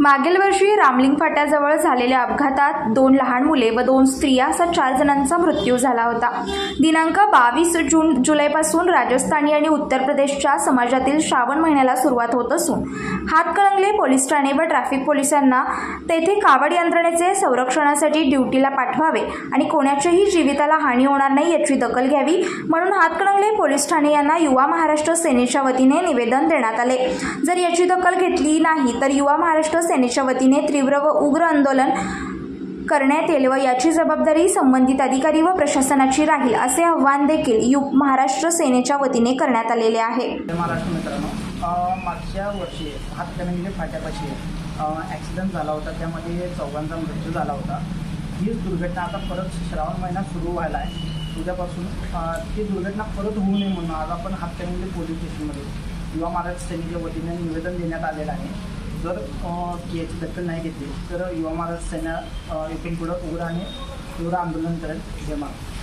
मागील वर्षी रामलिंग फाट्याजवळ झालेल्या अपघातात 2 लहान मुले व 2 स्त्रिया असा 4 जणांचा मृत्यू झाला होता। दिनांक 22 जुलैपासून राजस्थानी आणि उत्तर प्रदेशच्या समाजातील श्रावण महिन्याला सुरुवात होत असून हातकणंगले पोलीस ठाणे व ट्रॅफिक पोलिसांना तेथे कावड यंत्रणेचे संरक्षणासाठी ड्युटीला पाठवावे आणि कोणाच्याही जीविताला हानी होणार नाही याची दखल घ्यावी म्हणून हातकणंगले पोलीस ठाणे यांना युवा महाराष्ट्र सेनेच्या वतीने निवेदन देण्यात आले। जर याची दखल घेतली नाही तर युवा महाराष्ट्र सेनेच्या वतीने तीव्र व उग्र आंदोलन करण्यात येईल व याची जबाबदारी संबंधित अधिकारी व प्रशासनाची राहील असे आवाहन देखील युवा महाराष्ट्र सेनेच्या वतीने करण्यात आलेले आहे। महाराष्ट्र मित्रांनो, मागच्या वर्षी हातकणंगले फाट्यापाशी ॲक्सिडेंट झाला होता, त्यामध्ये 4 मृत्यू झाला होता। हीच दुर्घटना आता परत श्रावण महिना सुरू व्हायला आहे। उद्यापासून ती दुर्घटना परत होऊ नये म्हणून आज आपण हातकणंगले पोलीस स्टेशनमध्ये युवा महाराष्ट्र सेनेच्या वतीने निवेदन देण्यात आलेलं आहे। जर याची दखल नाही घेतली तर युवा महाराष्ट्र सेना इथून पुढे उग्र आणि तीव्र आंदोलन करेल। जय महाराष्ट्र।